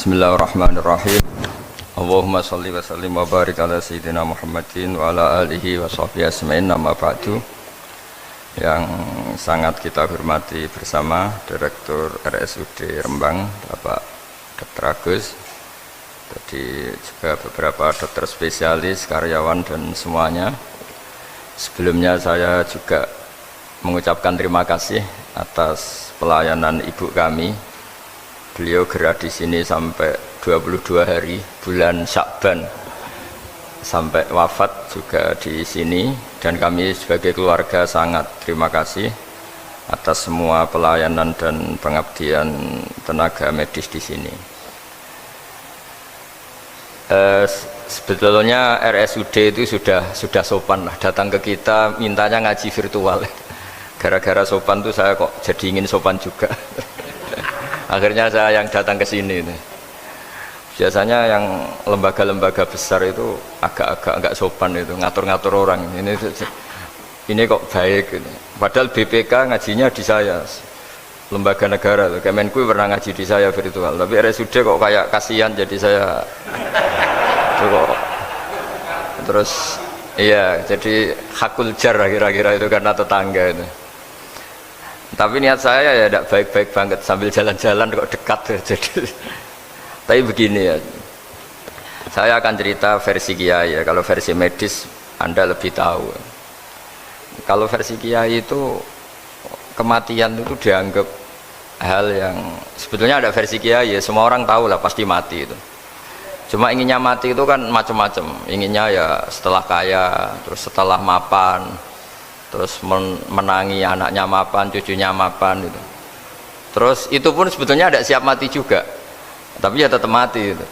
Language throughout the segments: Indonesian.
Bismillahirrahmanirrahim. Allahumma sholli wa sallim wa barik ala sayyidina Muhammadin wa ala alihi wa sahbihi asma'in, amma ba'du. Yang sangat kita hormati bersama Direktur RSUD Rembang, Bapak Dr. Agus, tadi juga beberapa dokter spesialis, karyawan dan semuanya. Sebelumnya saya juga mengucapkan terima kasih atas pelayanan ibu kami. Beliau gerak di sini sampai 22 hari bulan Syakban sampai wafat juga di sini, dan kami sebagai keluarga sangat terima kasih atas semua pelayanan dan pengabdian tenaga medis di sini. Sebetulnya RSUD itu sudah sopan lah, datang ke kita mintanya ngaji virtual. Gara-gara sopan tuh saya kok jadi ingin sopan juga. Akhirnya saya yang datang ke sini. Biasanya yang lembaga-lembaga besar itu agak-agak enggak sopan, itu ngatur-ngatur orang. Ini kok baik. Padahal BPK ngajinya di saya, lembaga negara. Kemenku pernah ngaji di saya virtual. Tapi RSUD kok kayak kasihan, jadi saya kok. Terus iya, jadi hakul jar kira-kira itu karena tetangga itu. Tapi niat saya ya tidak baik-baik banget, sambil jalan-jalan kok dekat ya. Jadi tapi begini ya, saya akan cerita versi kiai ya. Kalau versi medis Anda lebih tahu. Kalau versi kiai itu kematian itu dianggap hal yang sebetulnya ada versi kiai ya, semua orang tahu lah pasti mati itu. Cuma inginnya mati itu kan macam-macam. Inginnya ya setelah kaya, terus setelah mapan, terus menangi anaknya mapan, cucunya mapan itu. Terus itu pun sebetulnya tidak siap mati juga, tapi ya tetap mati itu.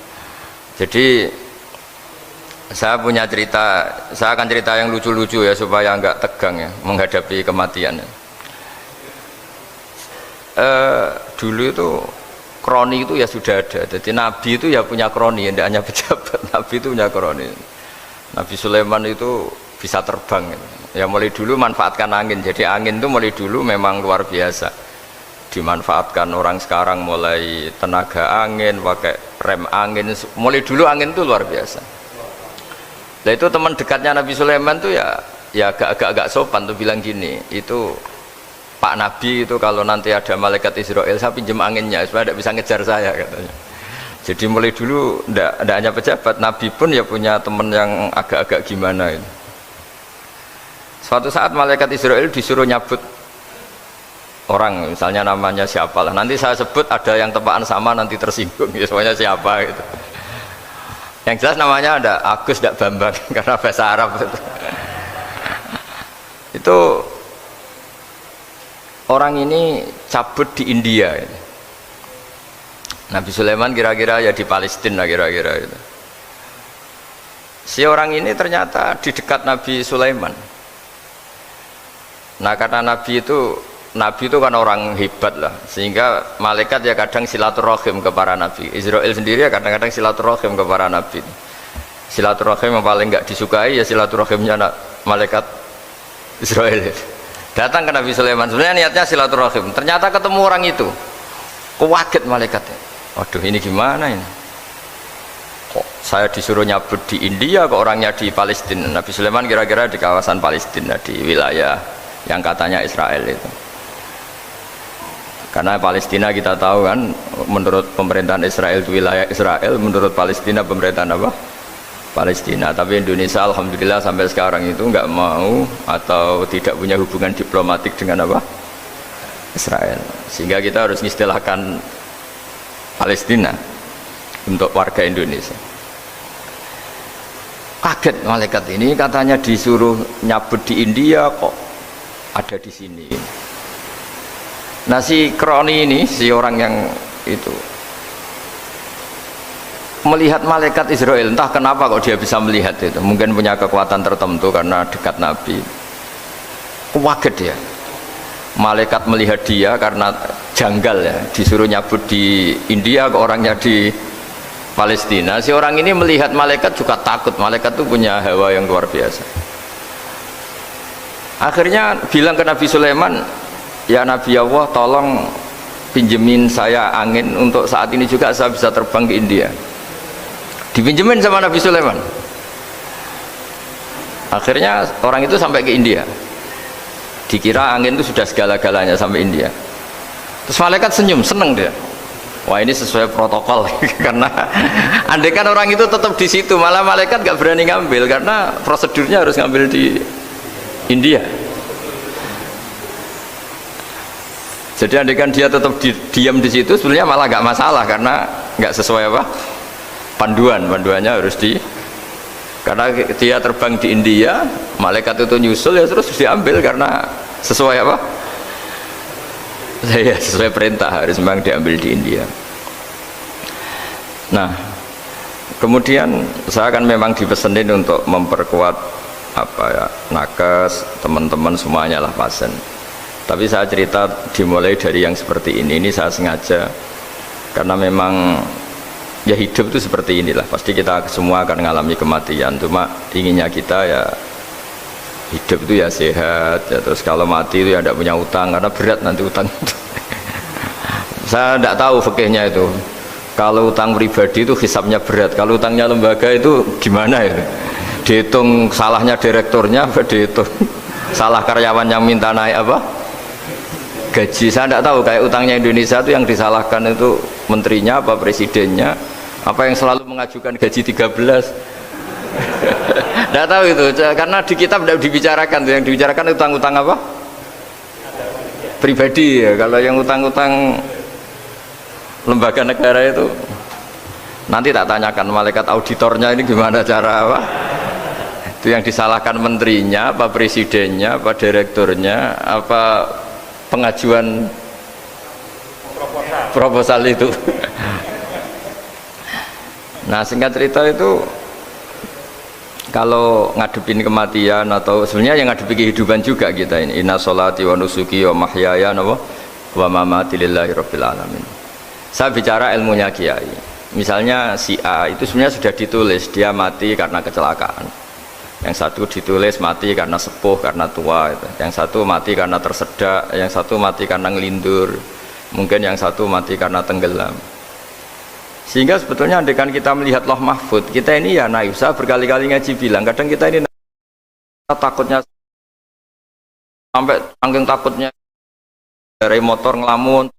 Jadi saya punya cerita, saya akan cerita yang lucu-lucu ya supaya nggak tegang ya menghadapi kematian. Dulu itu kroni itu ya sudah ada. Jadi Nabi itu ya punya kroni, tidak hanya pejabat. Nabi itu punya kroni. Nabi Sulaiman itu bisa terbang gitu. Ya mulai dulu manfaatkan angin. Jadi angin itu mulai dulu memang luar biasa dimanfaatkan. Orang sekarang mulai tenaga angin, pakai rem angin, mulai dulu angin itu luar biasa. Nah itu teman dekatnya Nabi Sulaiman tuh ya agak sopan tuh bilang gini, itu Pak Nabi itu kalau nanti ada malaikat Israel saya pinjam anginnya supaya tidak bisa ngejar saya katanya. Jadi mulai dulu tidak hanya pejabat, Nabi pun ya punya teman yang agak-agak gimana itu. Suatu saat malaikat Israel disuruh nyabut orang, misalnya namanya siapa lah, nanti saya sebut ada yang tepaan sama nanti tersinggung ya, semuanya siapa gitu. Yang jelas namanya ada Agus tidak Bambang karena bahasa Arab itu. Itu orang ini cabut di India gitu. Nabi Sulaiman kira-kira ya di Palestina kira-kira itu. Si orang ini ternyata di dekat Nabi Sulaiman. Nah karena Nabi itu kan orang hebat lah, sehingga malaikat ya kadang silaturahim ke para nabi. Israel sendiri ya kadang-kadang silaturahim ke para nabi. Silaturahim yang paling nggak disukai ya silaturahimnya malaikat Israel. Datang ke Nabi Sulaiman, sebenarnya niatnya silaturahim. Ternyata ketemu orang itu, kaget malaikatnya. Waduh ini gimana ini? Kok saya disuruh nyabut di India, kok orangnya di Palestina? Nabi Sulaiman kira-kira di kawasan Palestina, di wilayah yang katanya Israel itu. Karena Palestina kita tahu kan, menurut pemerintahan Israel itu wilayah Israel, menurut Palestina pemerintahan apa? Palestina. Tapi Indonesia alhamdulillah sampai sekarang itu nggak mau atau tidak punya hubungan diplomatik dengan apa? Israel. Sehingga kita harus mengistilahkan Palestina untuk warga Indonesia. Kaget malaikat ini, katanya disuruh nyabut di India kok ada di sini. Nah si kroni ini, si orang yang itu melihat malaikat Israel, entah kenapa kok dia bisa melihat itu, mungkin punya kekuatan tertentu karena dekat Nabi. Kaget dia, malaikat melihat dia karena janggal ya, disuruh nyabut di India kok orangnya di Palestina. Si orang ini melihat malaikat juga takut, malaikat itu punya hawa yang luar biasa. Akhirnya bilang ke Nabi Sulaiman, ya Nabi Allah tolong pinjemin saya angin untuk saat ini juga saya bisa terbang ke India. Dipinjemin sama Nabi Sulaiman. Akhirnya orang itu sampai ke India. Dikira angin itu sudah segala-galanya sampai India. Terus malaikat senyum, seneng dia. Wah, ini sesuai protokol karena andai kan orang itu tetap di situ, malah malaikat gak berani ngambil karena prosedurnya harus ngambil di India. Jadi andai kan dia tetap diam di situ, sebenarnya malah gak masalah karena gak sesuai apa panduannya harus di, karena dia terbang di India, malaikat itu nyusul ya terus diambil karena sesuai apa? Saya sesuai perintah harus memang diambil di India. Nah, kemudian saya kan memang dipesenin untuk memperkuat apa ya, nakes, teman-teman semuanya lah pasien. Tapi saya cerita dimulai dari yang seperti ini saya sengaja karena memang ya hidup itu seperti inilah. Pasti kita semua akan mengalami kematian. Cuma inginnya kita ya hidup itu ya sehat ya, terus kalau mati itu ya tidak punya utang karena berat nanti utang itu. Saya tidak tahu fikihnya itu, kalau utang pribadi itu hisabnya berat, kalau utangnya lembaga itu gimana itu, dihitung salahnya direkturnya apa dihitung salah karyawan yang minta naik apa gaji. Saya tidak tahu, kayak utangnya Indonesia itu yang disalahkan itu menterinya apa presidennya apa yang selalu mengajukan gaji 13. Tidak tahu itu, karena di kitab tidak dibicarakan. Yang dibicarakan utang-utang apa? Pribadi ya. Kalau yang utang-utang lembaga negara itu nanti tak tanyakan malaikat auditornya ini gimana cara apa? Itu yang disalahkan menterinya, apa presidennya, apa direkturnya, apa pengajuan proposal itu. Nah, singkat cerita itu kalau ngadepin kematian atau sebenarnya yang ngadepi kehidupan juga kita ini, inna sholati wa nusuki wa mahyaya wa mamati lillahi rabbil alamin. Saya bicara ilmunya kiai. Misalnya si A itu sebenarnya sudah ditulis dia mati karena kecelakaan. Yang satu ditulis mati karena sepuh, karena tua itu. Yang satu mati karena tersedak, yang satu mati karena ngelindur. Mungkin yang satu mati karena tenggelam. Sehingga sebetulnya andaikan kita melihat Lauh Mahfud, kita ini ya naif. Saya berkali-kali ngaji bilang, kadang kita ini takutnya sampai saking takutnya dari motor ngelamun,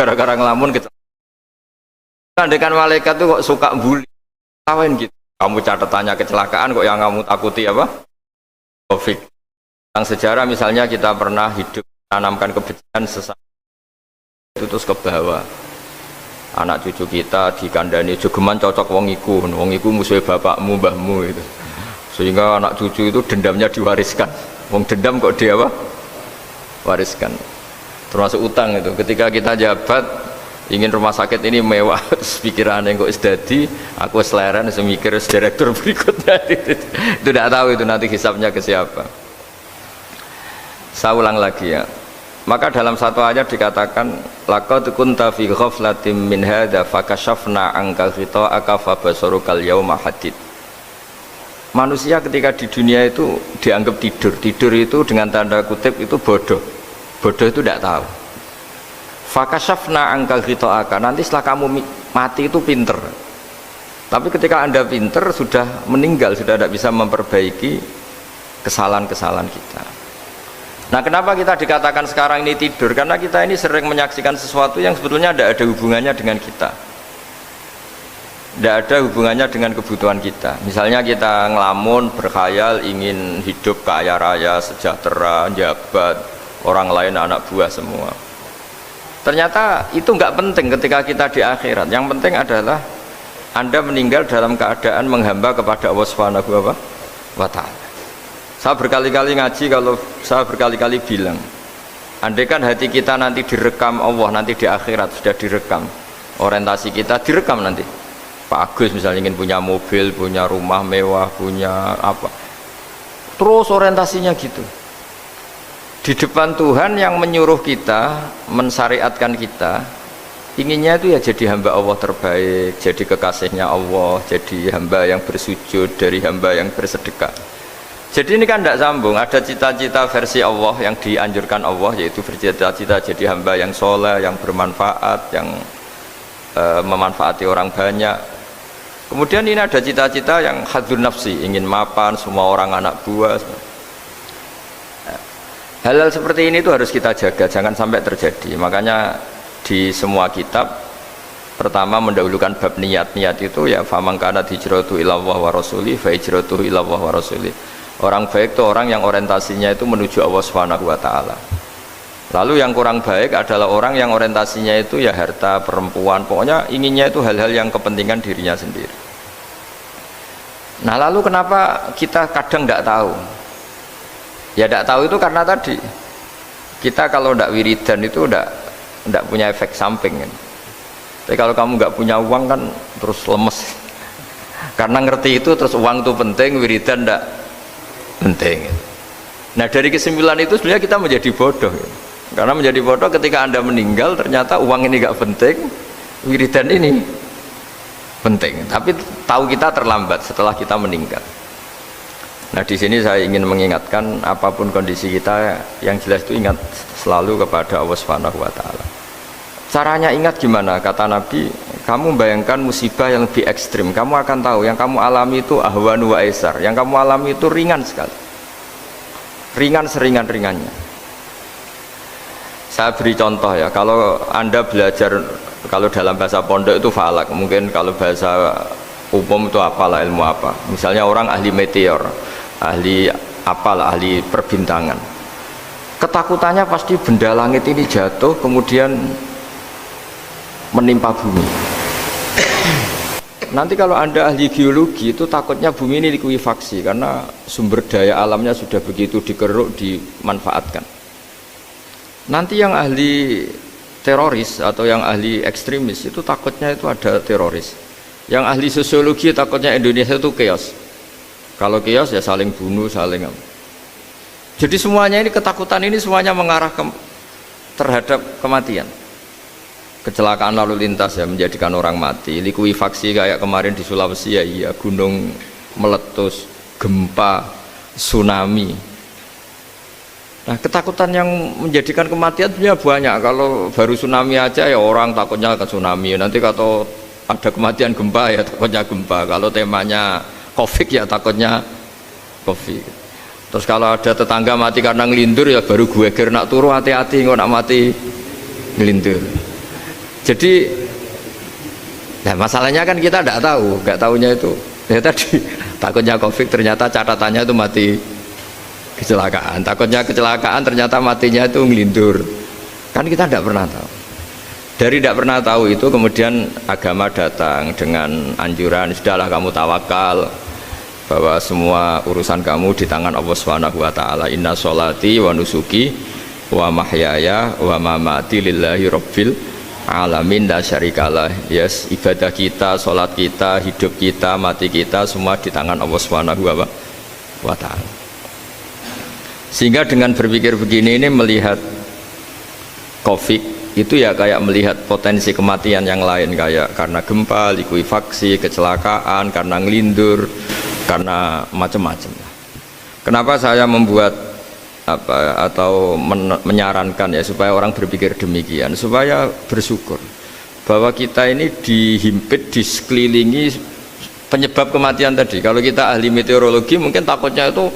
gara-gara ngelamun kita. Andaikan malaikat itu kok suka bully, tawain gitu. Kamu catatannya kecelakaan kok yang kamu takuti apa? Covid. Tentang sejarah misalnya kita pernah hidup menanamkan kebencian sesama itu terus ke bawah. Anak cucu kita dikandani jogeman cocok wong iku musuhnya bapakmu mbahmu itu, sehingga anak cucu itu dendamnya diwariskan. Wong dendam kok dia apa? Wariskan. Termasuk utang itu, ketika kita jabat ingin rumah sakit ini mewah, pikirannya kok isdadi aku seleren semikir direktur berikutnya. Itu tidak tahu itu nanti hisabnya ke siapa. Saya ulang lagi ya. Maka dalam satu ayat dikatakan laqad kunta fi ghaflatin min hadza fakashafna anka ghita'aka fabasarukal yauma hadid. Manusia ketika di dunia itu dianggap tidur itu dengan tanda kutip itu bodoh itu tidak tahu. Fakashafna anka ghita'aka, nanti setelah kamu mati itu pinter, tapi ketika anda pinter sudah meninggal, sudah tidak bisa memperbaiki kesalahan-kesalahan kita. Nah, kenapa kita dikatakan sekarang ini tidur? Karena kita ini sering menyaksikan sesuatu yang sebetulnya tidak ada hubungannya dengan kita, tidak ada hubungannya dengan kebutuhan kita. Misalnya kita ngelamun, berkhayal, ingin hidup kaya raya, sejahtera, jabat, orang lain anak buah semua. Ternyata itu nggak penting ketika kita di akhirat. Yang penting adalah Anda meninggal dalam keadaan menghamba kepada Allah Subhanahu wa Ta'ala. Saya berkali-kali ngaji, kalau saya berkali-kali bilang, andai kan hati kita nanti direkam Allah, nanti di akhirat sudah direkam, orientasi kita direkam nanti. Pak Agus misalnya ingin punya mobil, punya rumah mewah, punya apa, terus orientasinya gitu. Di depan Tuhan yang menyuruh kita, mensyariatkan kita, inginnya itu ya jadi hamba Allah terbaik, jadi kekasihnya Allah, jadi hamba yang bersujud, dari hamba yang bersedekah. Jadi ini kan tidak sambung. Ada cita-cita versi Allah yang dianjurkan Allah, yaitu bercita-cita jadi hamba yang soleh, yang bermanfaat, yang memanfaati orang banyak. Kemudian ini ada cita-cita yang hadzun nafsi, ingin mapan semua orang anak buah. Hal-hal seperti ini itu harus kita jaga, jangan sampai terjadi. Makanya di semua kitab pertama mendahulukan bab niat. Niat itu ya faman kana hijratu ilallah wa rasuli fa hijratuhu ilallah wa rasuli. Orang baik itu orang yang orientasinya itu menuju Allah Subhanahu wa taala. Lalu yang kurang baik adalah orang yang orientasinya itu ya harta, perempuan, pokoknya inginnya itu hal-hal yang kepentingan dirinya sendiri. Nah, lalu kenapa kita kadang tidak tahu? Ya tidak tahu itu karena tadi kita kalau tidak wiridan itu tidak punya efek samping kan. Tapi kalau kamu nggak punya uang kan terus lemes. Karena ngerti itu terus uang itu penting, wiridan tidak penting. Nah, dari kesimpulan itu sebenarnya kita menjadi bodoh. Karena menjadi bodoh ketika Anda meninggal ternyata uang ini nggak penting, wiridan ini penting. Tapi tahu kita terlambat setelah kita meninggal. Nah, di sini saya ingin mengingatkan apapun kondisi kita, yang jelas itu ingat selalu kepada Allah Subhanahu wa taala. Caranya ingat gimana? Kata Nabi, kamu bayangkan musibah yang lebih ekstrim, kamu akan tahu yang kamu alami itu ahwanu wa aisar, yang kamu alami itu ringan sekali, ringan seringan-ringannya. Saya beri contoh ya, kalau Anda belajar, kalau dalam bahasa pondok itu falak, mungkin kalau bahasa umum itu apalah, ilmu apa, misalnya orang ahli meteor, ahli apalah, ahli perbintangan, ketakutannya pasti benda langit ini jatuh kemudian menimpa bumi. Nanti kalau Anda ahli geologi itu takutnya bumi ini likuifaksi karena sumber daya alamnya sudah begitu dikeruk, dimanfaatkan. Nanti yang ahli teroris atau yang ahli ekstremis itu takutnya itu ada teroris. Yang ahli sosiologi takutnya Indonesia itu chaos. Kalau chaos ya saling bunuh, saling. Jadi semuanya ini, ketakutan ini semuanya mengarah terhadap kematian. Kecelakaan lalu lintas ya menjadikan orang mati, likuifaksi kayak kemarin di Sulawesi ya, iya, gunung meletus, gempa, tsunami. Nah, ketakutan yang menjadikan kematian sebenarnya banyak. Kalau baru tsunami aja ya orang takutnya ke tsunami, nanti kalau ada kematian gempa ya takutnya gempa, kalau temanya COVID ya takutnya COVID. Terus kalau ada tetangga mati karena ngelindur ya baru gue nak turu, hati-hati nggak nak mati ngelindur. Jadi, nah masalahnya kan kita tidak tahu, nggak tahunya itu. Ya tadi takutnya COVID, ternyata catatannya itu mati kecelakaan. Takutnya kecelakaan, ternyata matinya itu ngelindur. Kan kita tidak pernah tahu. Dari tidak pernah tahu itu kemudian agama datang dengan anjuran, sudahlah kamu tawakal bahwa semua urusan kamu di tangan Allah Subhanahu wa taala. Inna sholati wa nusuki wa mahyaya wa mamati lillahi rabbil alamin la syarikalah. Yes, ibadah kita, sholat kita, hidup kita, mati kita semua di tangan Allah Subhanahu wa taala. Sehingga dengan berpikir begini ini melihat COVID itu ya kayak melihat potensi kematian yang lain, kayak karena gempa, likuifaksi, kecelakaan, karena ngelindur, karena macam-macam. Kenapa saya membuat atau menyarankan ya supaya orang berpikir demikian, supaya bersyukur bahwa kita ini dihimpit, disekelilingi penyebab kematian tadi. Kalau kita ahli meteorologi mungkin takutnya itu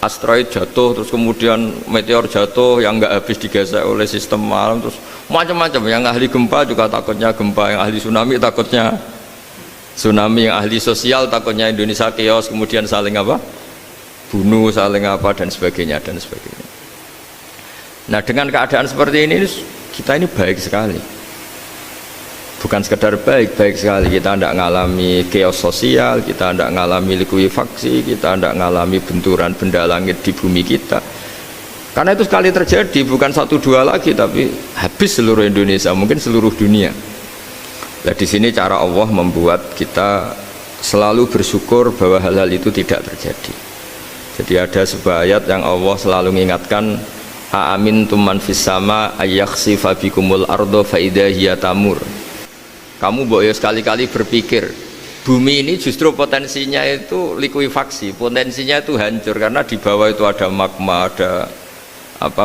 asteroid jatuh, terus kemudian meteor jatuh yang nggak habis digesek oleh sistem alam, terus macam-macam. Yang ahli gempa juga takutnya gempa, yang ahli tsunami takutnya tsunami, yang ahli sosial takutnya Indonesia chaos, kemudian saling bunuh, saling dan sebagainya dan sebagainya. Nah, dengan keadaan seperti ini kita ini baik sekali, bukan sekedar baik sekali. Kita tidak mengalami chaos sosial, kita tidak mengalami likuifaksi, kita tidak mengalami benturan benda langit di bumi kita, karena itu sekali terjadi bukan 1-2 lagi, tapi habis seluruh Indonesia, mungkin seluruh dunia. Nah, di sini cara Allah membuat kita selalu bersyukur bahwa hal-hal itu tidak terjadi. Jadi ada sebuah ayat yang Allah selalu mengingatkan, aamintum man fis sama ayakhsifa bikumul ardo fa idza hiya tamur. Kamu boleh sekali-kali berpikir bumi ini justru potensinya itu likuifaksi, potensinya itu hancur karena di bawah itu ada magma, ada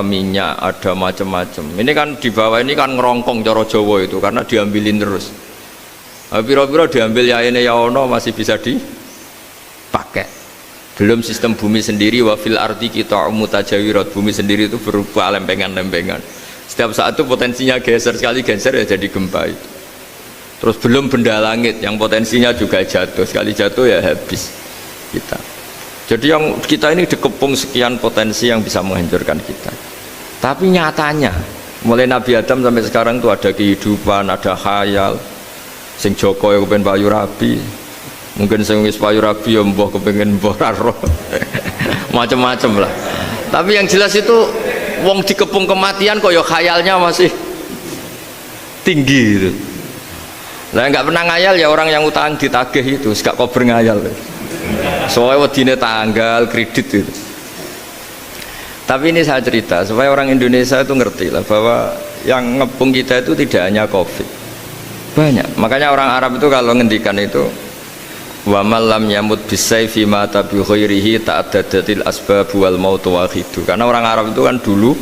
minyak, ada macam-macam. Ini kan di bawah ini kan ngerongkong cara Jawa itu karena diambilin terus. Piro-piro diambil ya ini ya ono masih bisa dipakai. Belum sistem bumi sendiri, wafil ardi kita mutajawirat, bumi sendiri itu berupa lempengan-lempengan. Setiap saat itu potensinya geser, sekali geser ya jadi gempa itu. Terus belum benda langit yang potensinya juga jatuh, sekali jatuh ya habis kita. Jadi yang kita ini dikepung sekian potensi yang bisa menghancurkan kita. Tapi nyatanya mulai Nabi Adam sampai sekarang tuh ada kehidupan, ada khayal. Sing Joko ya kepengen payu rabi, mungkin sing wis payu rabi ya mbah kepengen mbah roh. Macam-macam lah. Tapi yang jelas itu wong dikepung kematian kok ya khayalnya masih tinggi gitu. Lah nggak pernah ngayal ya orang yang utang ditagih itu, gak kober ngayal. Soalnya wedine tanggal kredit itu. Tapi ini saya cerita supaya orang Indonesia itu ngerti lah bahwa yang ngepung kita itu tidak hanya Covid, banyak. Makanya orang Arab itu kalau ngendikan itu wa malam yamut bisayfi mata bi khairihi ta'addadatil asbab wal maut wahidu. Karena orang Arab itu kan dulu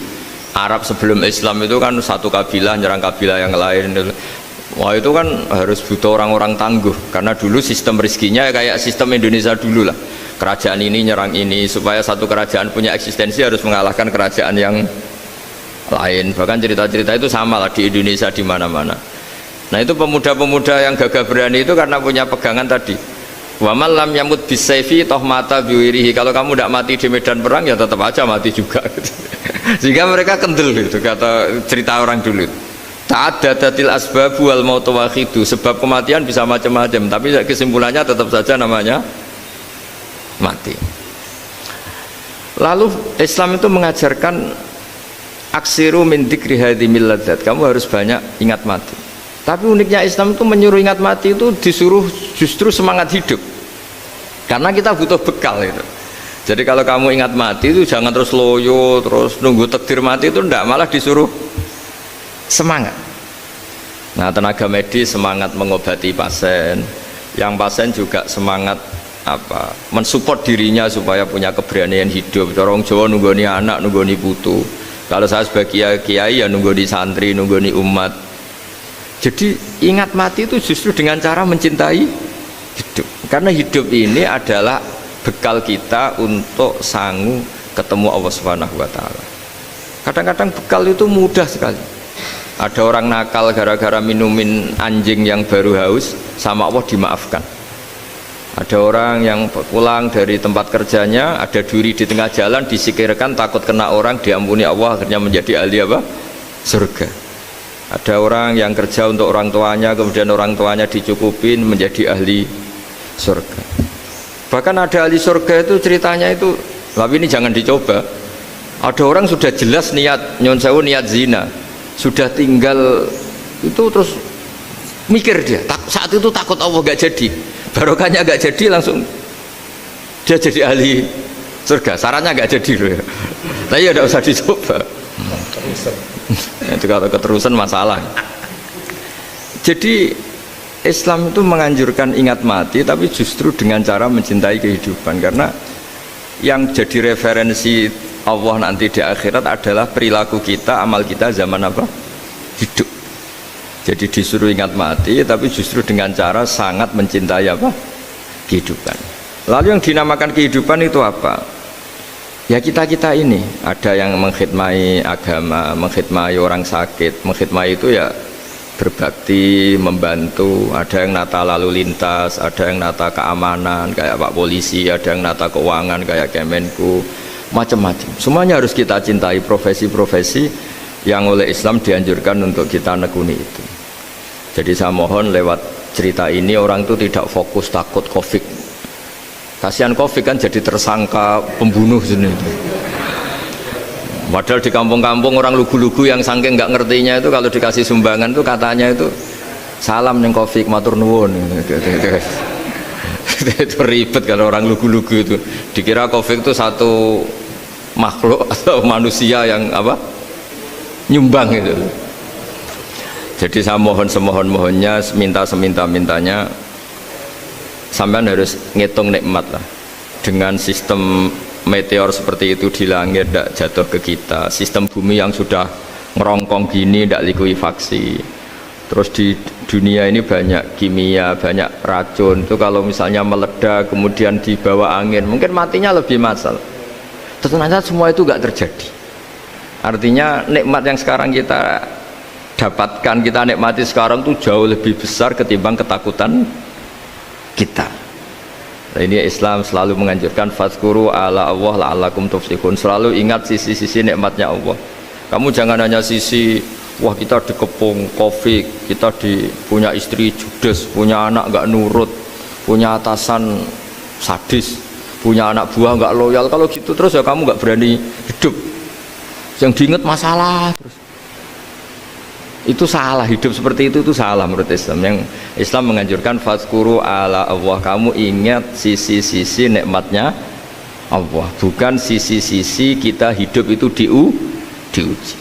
Arab sebelum Islam itu kan satu kabilah nyerang kabilah yang lain. Wah itu kan harus butuh orang-orang tangguh karena dulu sistem rezekinya kayak sistem Indonesia dulu lah. Kerajaan ini nyerang ini supaya satu kerajaan punya eksistensi harus mengalahkan kerajaan yang lain. Bahkan cerita-cerita itu sama lah di Indonesia di mana-mana. Nah itu pemuda-pemuda yang gagah berani itu karena punya pegangan tadi. Wa man lam yamut bisayfi toh mata biwirihi. Kalau kamu tidak mati di medan perang ya tetap aja mati juga. Sehingga mereka kendel gitu kata cerita orang dulu. Ta'addadatil asbab wal maut wahidu. Sebab kematian bisa macam-macam, tapi kesimpulannya tetap saja namanya mati. Lalu Islam itu mengajarkan aksiru min dzikri hadhimil ladzat. Kamu harus banyak ingat mati. Tapi uniknya Islam itu menyuruh ingat mati itu disuruh justru semangat hidup. Karena kita butuh bekal itu. Jadi kalau kamu ingat mati itu jangan terus loyo, terus nunggu takdir mati itu enggak, malah disuruh semangat. Nah tenaga medis semangat mengobati pasien, yang pasien juga semangat mensupport dirinya supaya punya keberanian hidup. Corong Jawa nunggoni anak, nunggoni putu. Kalau saya sebagai kiai ya nunggoni santri, nunggoni umat. Jadi ingat mati itu justru dengan cara mencintai hidup. Karena hidup ini adalah bekal kita untuk sanggup ketemu Allah Subhanahu wa taala. Kadang-kadang bekal itu mudah sekali. Ada orang nakal gara-gara minumin anjing yang baru haus, sama Allah dimaafkan. Ada orang yang pulang dari tempat kerjanya, ada duri di tengah jalan, disikirkan takut kena orang, diampuni Allah, akhirnya menjadi ahli surga. Ada orang yang kerja untuk orang tuanya, kemudian orang tuanya dicukupin menjadi ahli surga. Bahkan ada ahli surga itu ceritanya itu, tapi ini jangan dicoba. Ada orang sudah jelas niat nyon sewu, niat zina, sudah tinggal itu terus mikir dia saat itu takut Allah gak jadi, barokahnya gak jadi, langsung dia jadi ahli surga. Sarannya gak jadi loh ya, tapi ya tidak usah dicoba. Itu kalau keterusan masalah. Jadi Islam itu menganjurkan ingat mati, tapi justru dengan cara mencintai kehidupan. Karena yang jadi referensi Allah nanti di akhirat adalah perilaku kita, amal kita zaman apa? Hidup. Jadi disuruh ingat mati, tapi justru dengan cara sangat mencintai apa? Kehidupan. Lalu yang dinamakan kehidupan itu apa? Ya kita-kita ini. Ada yang mengkhidmati agama, mengkhidmati orang sakit. Mengkhidmati itu ya berbakti, membantu. Ada yang nata lalu lintas, ada yang nata keamanan kayak Pak Polisi, ada yang nata keuangan kayak Kemenku, macam-macam. Semuanya harus kita cintai, profesi-profesi yang oleh Islam dianjurkan untuk kita nekuni itu. Jadi saya mohon lewat cerita ini orang itu tidak fokus takut Covid. Kasihan Covid kan jadi tersangka pembunuh sini. Padahal di kampung-kampung orang lugu-lugu yang saking nggak ngertinya itu kalau dikasih sumbangan tuh katanya itu salam neng Covid matur nuwun. Itu ribet kalau orang lugu-lugu itu. Dikira Covid itu satu makhluk atau manusia yang apa? Nyumbang itu. Jadi saya mohon semohon-mohonnya, minta seminta-mintanya sampean harus ngitung nikmat lah. Dengan sistem meteor seperti itu di langit tidak jatuh ke kita, sistem bumi yang sudah ngerongkong gini tidak likuifaksi, terus di dunia ini banyak kimia, banyak racun itu kalau misalnya meledak kemudian dibawa angin mungkin matinya lebih massal. Ternyata semua itu nggak terjadi. Artinya nikmat yang sekarang kita dapatkan, kita nikmati sekarang itu jauh lebih besar ketimbang ketakutan kita. Nah, ini Islam selalu menganjurkan fadzkuru ala Allah la'allakum tuflihun. Selalu ingat sisi-sisi nikmatnya Allah. Kamu jangan hanya sisi wah kita dikepung Covid, kita punya istri judes, punya anak nggak nurut, punya atasan sadis, punya anak buah nggak loyal. Kalau gitu terus ya kamu nggak berani hidup. Yang diingat masalah terus. Itu salah, hidup seperti itu salah menurut Islam. Yang Islam menganjurkan fadzkuru ala Allah, kamu ingat sisi-sisi nikmatnya Allah, bukan sisi-sisi kita hidup itu diuji.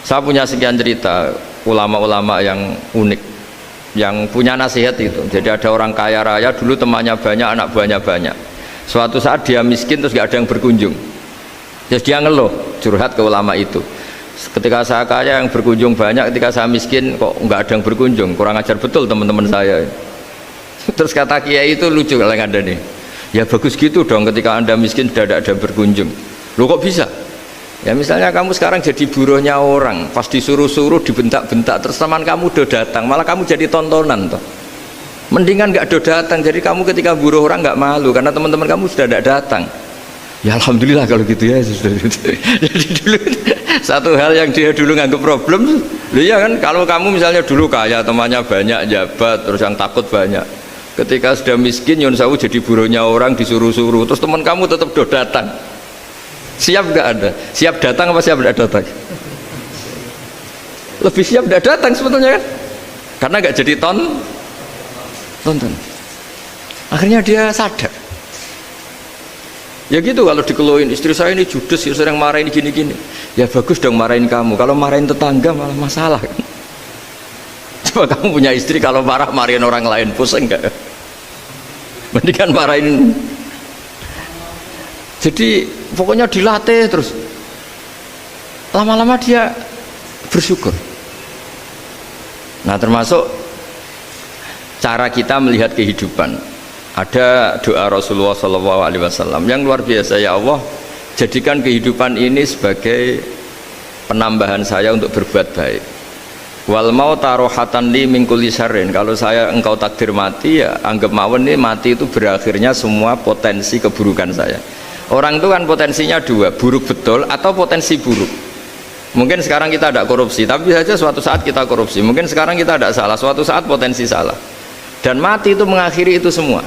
Saya punya sekian cerita ulama-ulama yang unik yang punya nasihat itu. Jadi ada orang kaya raya dulu temannya banyak, anak buahnya banyak. Suatu saat dia miskin terus gak ada yang berkunjung. Terus dia ngeluh, curhat ke ulama itu. Ketika saya kaya yang berkunjung banyak, ketika saya miskin kok nggak ada yang berkunjung, kurang ajar betul teman-teman saya. Terus kata kiai itu lucu kalau ada nih, ya bagus gitu dong ketika anda miskin sudah ada yang berkunjung. Loh kok bisa? Ya misalnya kamu sekarang jadi buruhnya orang, pas disuruh-suruh dibentak-bentak, terus teman kamu udah datang, malah kamu jadi tontonan toh. Mendingan nggak ada datang, jadi kamu ketika buruh orang nggak malu karena teman-teman kamu sudah tidak datang. Ya alhamdulillah kalau gitu ya. Jadi dulu satu hal yang dia dulu nganggap problem, ya kan kalau kamu misalnya dulu kaya, temannya banyak, jabat, terus yang takut banyak. Ketika sudah miskin, Yun Sawu jadi buruhnya orang disuruh-suruh, terus teman kamu tetap do datang. Siap nggak ada? Siap datang apa siap tidak datang? Lebih siap tidak datang sebetulnya kan? Karena nggak jadi tonton. Akhirnya dia sadar. Ya gitu kalau dikeluhin istri saya ini judes, ya sering marahin gini-gini. Ya bagus dong marahin kamu. Kalau marahin tetangga malah masalah kan. Coba kamu punya istri kalau marahin orang lain pusing enggak? Mendingan marahin. Jadi pokoknya dilatih terus. Lama-lama dia bersyukur. Nah termasuk cara kita melihat kehidupan. Ada doa Rasulullah SAW yang luar biasa, ya Allah jadikan kehidupan ini sebagai penambahan saya untuk berbuat baik. Wal mauta rohatan li min kulli syarrin, kalau saya engkau takdir mati ya anggap mawon ini mati itu berakhirnya semua potensi keburukan saya. Orang itu kan potensinya dua, buruk betul atau potensi buruk. Mungkin sekarang kita tidak korupsi, tapi saja suatu saat kita korupsi. Mungkin sekarang kita tidak salah, suatu saat potensi salah. Dan mati itu mengakhiri itu semua.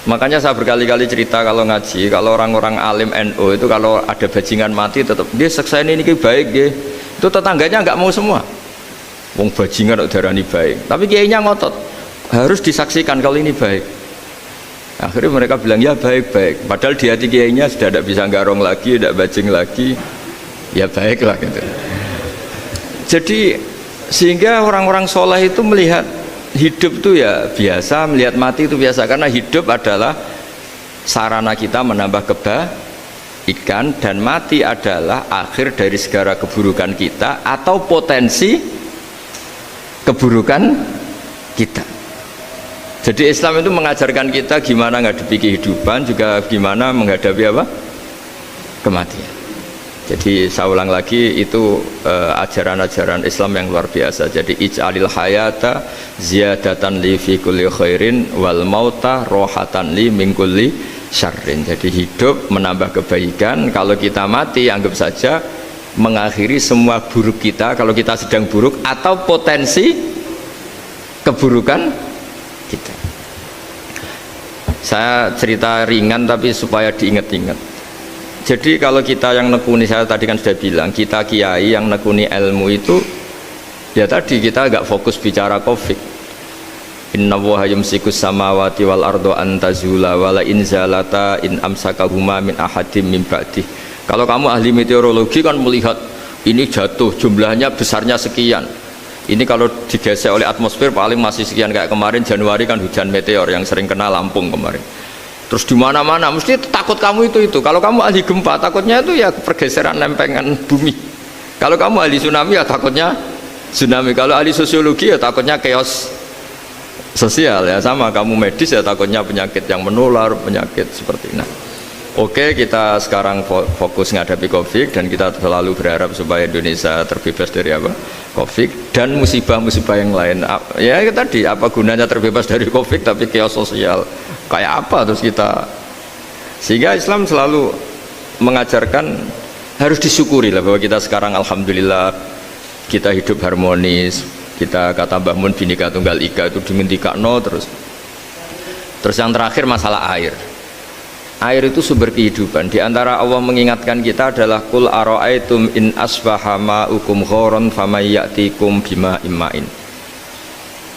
Makanya saya berkali-kali cerita kalau ngaji, kalau orang-orang alim NU itu kalau ada bajingan mati tetap dia seksa ini baik dia. Itu tetangganya nggak mau semua. Wong bajingan udarani baik, tapi kiainya ngotot harus disaksikan kalau ini baik. Akhirnya mereka bilang ya baik-baik. Padahal di hati kiainya sudah tidak bisa garong lagi, tidak bajing lagi. Ya baiklah gitu. Jadi sehingga orang-orang soleh itu melihat hidup itu ya biasa, melihat mati itu biasa, karena hidup adalah sarana kita menambah kebaikan dan mati adalah akhir dari segala keburukan kita atau potensi keburukan kita. Jadi Islam itu mengajarkan kita gimana menghadapi kehidupan, juga gimana menghadapi apa? Kematian. Jadi saya ulang lagi, itu ajaran-ajaran Islam yang luar biasa. Jadi ij'alil hayata ziyadatan li fi kulli khairin wal mauta rohatan li min kulli syarrin. Jadi hidup menambah kebaikan, kalau kita mati anggap saja mengakhiri semua buruk kita kalau kita sedang buruk atau potensi keburukan kita. Saya cerita ringan tapi supaya diingat-ingat. Jadi kalau kita yang nekuni, saya tadi kan sudah bilang, kita kiai yang nekuni ilmu itu ya tadi kita agak fokus bicara Covid. Inna Allaha yumsikus samawati wal ardo an tazula wala in zalata in amsakahuma min ahadim min ba'dih. Kalau kamu ahli meteorologi kan melihat ini jatuh jumlahnya besarnya sekian, Ini kalau digesek oleh atmosfer paling masih sekian, kayak kemarin Januari kan hujan meteor yang sering kena Lampung kemarin. Terus di mana-mana mesti takut kamu itu. Kalau kamu ahli gempa takutnya itu ya pergeseran lempengan bumi. Kalau kamu ahli tsunami ya takutnya tsunami. Kalau ahli sosiologi ya takutnya chaos sosial ya, sama kamu medis ya takutnya penyakit yang menular, penyakit seperti ini. Oke, kita sekarang fokus menghadapi Covid dan kita selalu berharap supaya Indonesia terbebas dari apa? Covid dan musibah-musibah yang lain. Ya tadi, apa gunanya terbebas dari Covid tapi chaos sosial kayak apa terus kita? Sehingga Islam selalu mengajarkan harus disyukuri lah bahwa kita sekarang alhamdulillah kita hidup harmonis. Kita kata Mbah Mun Bhinneka Tunggal Ika itu dimentikakno terus yang terakhir masalah air. Air itu sumber kehidupan. Di antara Allah mengingatkan kita adalah kul ara'aitum in asbaha ma'ukum ghoron famay ya'tikum bima imma'in.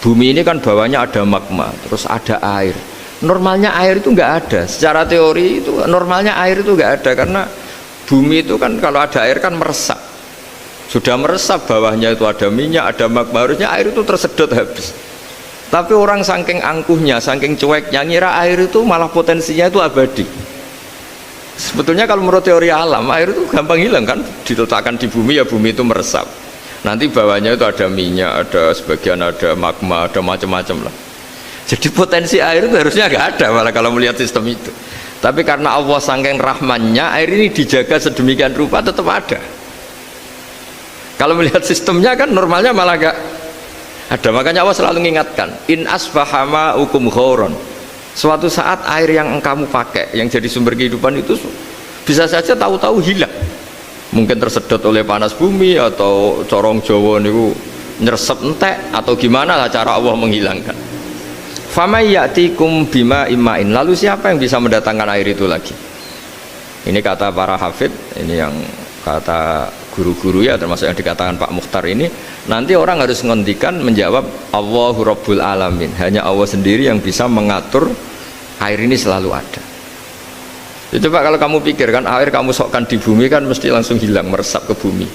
Bumi ini kan bawahnya ada magma, terus ada air. Normalnya air itu nggak ada. Secara teori itu normalnya air itu nggak ada karena bumi itu kan kalau ada air kan meresap. Sudah meresap, bawahnya itu ada minyak, ada magma, harusnya air itu tersedot habis. Tapi orang saking angkuhnya, saking cueknya, ngira air itu malah potensinya itu abadi. Sebetulnya kalau menurut teori alam, air itu gampang hilang kan, diletakkan di bumi ya bumi itu meresap. Nanti bawahnya itu ada minyak, ada sebagian ada magma, ada macam-macam lah. Jadi potensi air itu harusnya nggak ada malah kalau melihat sistem itu. Tapi karena Allah saking rahmannya, air ini dijaga sedemikian rupa tetap ada. Kalau melihat sistemnya kan normalnya malah nggak ada. Makanya Allah selalu mengingatkan in asbahama ukum ghoron, suatu saat air yang kamu pakai yang jadi sumber kehidupan itu bisa saja tahu-tahu hilang, mungkin tersedot oleh panas bumi atau corong Jawa niku nyeresep entek atau gimana lah cara Allah menghilangkan. Famay ya'tikum bima imma'in, lalu siapa yang bisa mendatangkan air itu lagi? Ini kata para hafid, ini yang kata guru-guru ya, termasuk yang dikatakan Pak Mukhtar ini, nanti orang harus ngendikan menjawab Allahu Rabbul Alamin, hanya Allah sendiri yang bisa mengatur air ini selalu ada. Ya, coba kalau kamu pikirkan air kamu sokkan di bumi kan mesti langsung hilang, meresap ke bumi.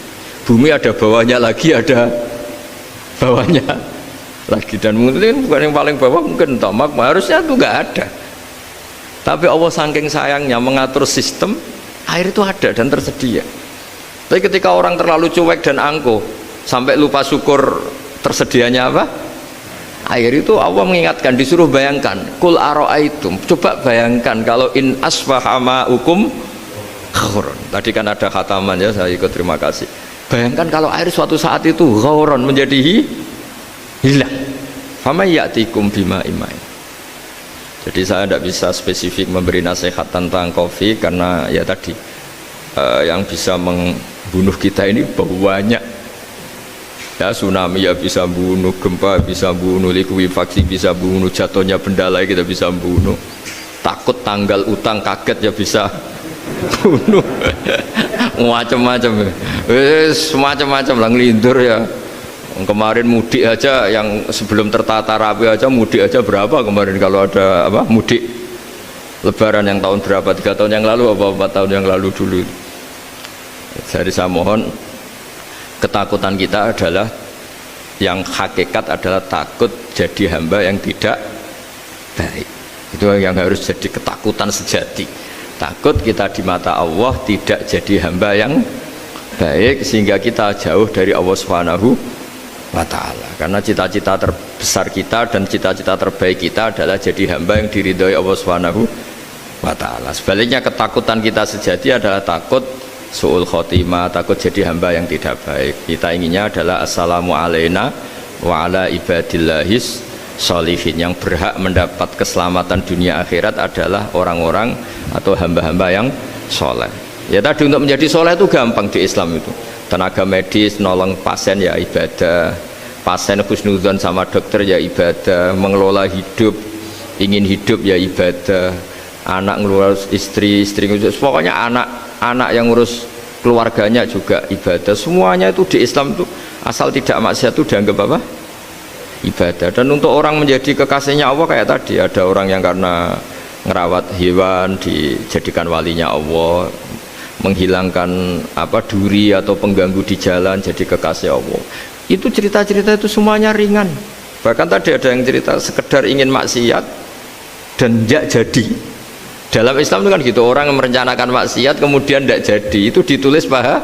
Bumi ada bawahnya lagi, ada bawahnya lagi, dan mungkin bukan yang paling bawah mungkin magma, harusnya itu nggak ada. Tapi Allah saking sayangnya mengatur sistem air itu ada dan tersedia. Tapi ketika orang terlalu cuek dan angkuh sampai lupa syukur tersedianya apa? Air itu Allah mengingatkan, disuruh bayangkan, kul ara'aitum, coba bayangkan kalau in asbaha ma'ukum ghoron. Tadi kan ada khataman ya, saya ikut terima kasih. Bayangkan kalau air suatu saat itu ghoron menjadi hilang. Famay ya'tikum bima imma'in. Jadi saya tidak bisa spesifik memberi nasihat tentang Covid karena ya tadi yang bisa membunuh kita ini banyak ya, tsunami ya bisa bunuh, gempa bisa bunuh, likuifaksi bisa bunuh, jatuhnya benda lain kita bisa bunuh, takut tanggal utang kaget ya bisa bunuh macam-macam, semacam-macam lah, ngelindur ya. Kemarin mudik aja yang sebelum tertata rapi aja, mudik aja berapa kemarin kalau ada apa mudik lebaran yang tahun berapa, 3 tahun yang lalu apa 4 tahun yang lalu dulu. Jadi saya mohon, ketakutan kita adalah yang hakikat adalah takut jadi hamba yang tidak baik. Itu yang harus jadi ketakutan sejati. Takut kita di mata Allah tidak jadi hamba yang baik sehingga kita jauh dari Allah Subhanahu wa ta'ala. Karena cita-cita terbesar kita dan cita-cita terbaik kita adalah jadi hamba yang diridhoi Allah Subhanahu wa ta'ala. Sebaliknya ketakutan kita sejati adalah takut su'ul khotimah, takut jadi hamba yang tidak baik. Kita inginnya adalah assalamu alaina wa ala ibadillahis sholihin, yang berhak mendapat keselamatan dunia akhirat adalah orang-orang atau hamba-hamba yang soleh. Ya tadi, untuk menjadi soleh itu gampang di Islam itu. Tenaga medis nolong pasien ya ibadah, pasien husnudzon sama dokter ya ibadah, mengelola hidup, ingin hidup ya ibadah, anak ngurus istri ngurus, pokoknya anak yang ngurus keluarganya juga ibadah. Semuanya itu di Islam itu asal tidak maksiat itu dianggap apa? Ibadah. Dan untuk orang menjadi kekasihnya Allah kayak tadi, ada orang yang karena ngerawat hewan dijadikan walinya Allah, menghilangkan apa duri atau pengganggu di jalan jadi kekasih Allah. Itu cerita-cerita itu semuanya ringan. Bahkan tadi ada yang cerita sekedar ingin maksiat dan tidak jadi. Dalam Islam itu kan gitu, orang yang merencanakan maksiat kemudian tidak jadi, itu ditulis pahala.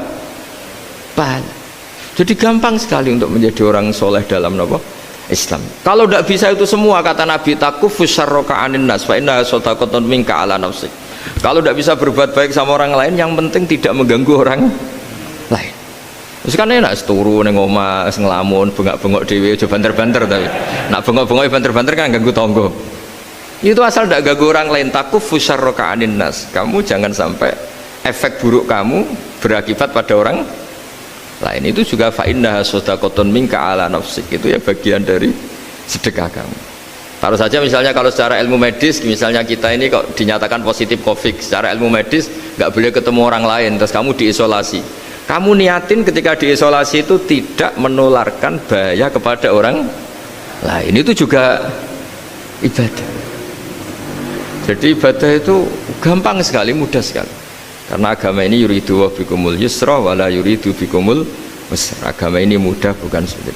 Jadi gampang sekali untuk menjadi orang soleh dalam Islam. Kalau tidak bisa itu semua, kata Nabi, takufus syarroka anin nas fa inna sodaqatun minka ala nafsik. Kalau tidak bisa berbuat baik sama orang lain, yang penting tidak mengganggu orang lain. Terus kan enak turu ning omah ngelamun bengak-bengok dhewe aja banter-banter, tapi nak bengok-bengok banter-banter kan ganggu tangga. Itu asal tidak ganggu orang lain. Takufus syarroka anin nas. Kamu jangan sampai efek buruk kamu berakibat pada orang lain. Itu juga fa innaha shadaqatun minka ala nafsik, itu ya bagian dari sedekah kamu. Taruh saja misalnya kalau secara ilmu medis, misalnya kita ini kok dinyatakan positif COVID, secara ilmu medis nggak boleh ketemu orang lain, terus kamu diisolasi. Kamu niatin ketika diisolasi itu tidak menularkan bahaya kepada orang lain, itu juga ibadah. Jadi ibadah itu gampang sekali, mudah sekali. Karena agama ini yuridu wa bikumul yusra wala yuridu bikumul usra. Agama ini mudah, bukan sulit.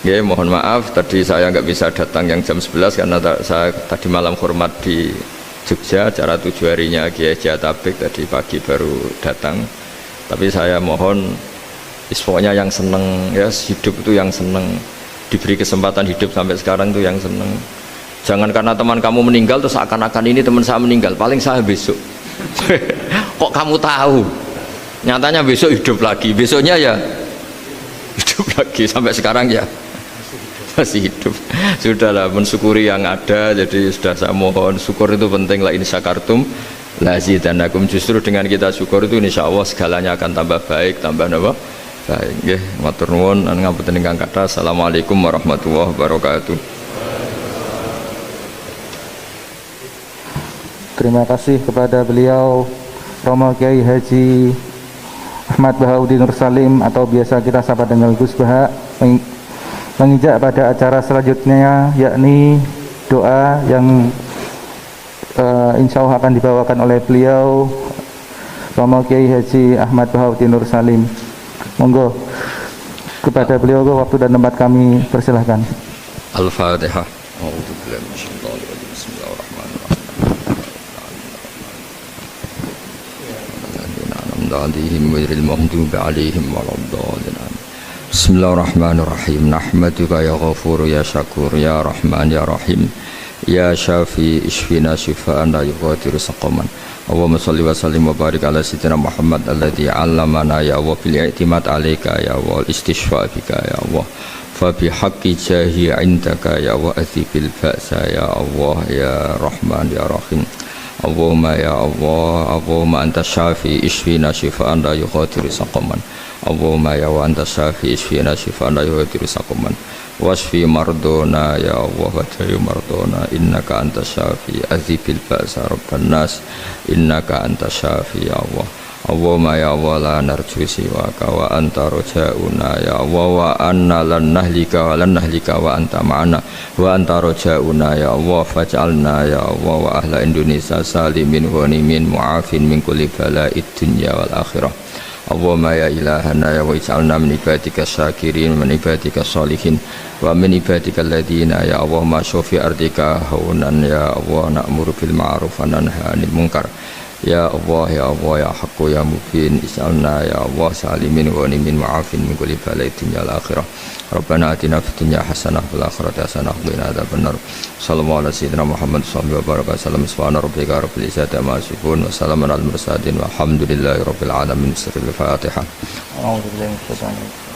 Ya, mohon maaf tadi saya nggak bisa datang yang jam 11 karena saya tadi malam hormat di Jogja, acara 7 harinya Kiai Jatabek, tadi pagi baru datang. Tapi saya mohon pokoknya yang seneng ya, hidup itu yang seneng, diberi kesempatan hidup sampai sekarang itu yang seneng. Jangan karena teman kamu meninggal terus seakan-akan ini teman saya meninggal, paling saya besok. Kok kamu tahu? Nyatanya besok hidup lagi, besoknya ya hidup lagi, sampai sekarang ya masih hidup. Sudahlah, mensyukuri yang ada. Jadi sudah saya mohon, syukur itu penting. La in syakartum lazidanakum. Justru dengan kita syukur itu insya Allah segalanya akan tambah baik, tambah baik. Nggih, matur nuwun ngapunten ingkang kathah. Assalamualaikum warahmatullahi wabarakatuh. Terima kasih kepada beliau Romo Kiai Haji Ahmad Bahauddin Nur Salim, atau biasa kita sapa dengan Gus Baha, menginjak pada acara selanjutnya, yakni doa yang insya Allah akan dibawakan oleh beliau Romo Kiai Haji Ahmad Bahauddin Nur Salim. Monggo kepada beliau waktu dan tempat kami persilahkan. Al-Fatihah. Bismillahirrahmanirrahim. Nahmaduka ya ghafur ya syakur ya rahman ya rahim ya syafi ishfina shifaan la yughadiru saqaman. Allahumma shalli wa sallim wa barik ala sayyidina Muhammad alladzi 'allamana ya wa bil i'timad 'alaika ya wa istishfa bika ya Allah. Fa bi haqqi jahi 'indaka ya wa athibil ba'sa ya Allah ya rahman ya rahim. Allahumma ya Allah, Allahumma anta syafi ishfina shifaan la yughadiru saqaman. Allahumma ya wa anta syafi ishfina shifaan la yughadiru saqaman. Wasfi mardona ya Allah wa dayu mardona, innaka anta syafi azibil ba'sa rabban nas, innaka anta syafi ya Allah. Allahumma ya Allah la narju siwaka wa anta rojauna ya Allah, wa anna lan nahlika wa anta ma'ana wa anta rojauna ya Allah, faj'alna ya Allah wa ahla Indonesia salimin ghanimin mu'afin min kulli bala'id dunya wal akhirah. Allahumma ya ilahana ya wa ij'alna min ibadika syakirin wa min ibadika sholihin wa min ibadika alladhina ya Allah ma syofi ardika haunan ya Allah, na'muru bil ma'ruf wa nanha 'anil munkar. Ya Allah ya Allah ya haqqu ya mubin, is'alna ya Allah salimin wa nimin ma'afin min kulli bala'id dunya wal akhirah. Rabbana atina fid dunya hasanah wal akhirati hasanah wa qina adzabannar. Sallallahu alaihi sayyidina Muhammad sallallahu alaihi wasallam. Subhana rabbika rabbil izzati amma yasifun wa salamun alal mursalin walhamdulillahi rabbil alamin. Sirrul Fatihah. A'udzu billahi minasyaitonir rajim.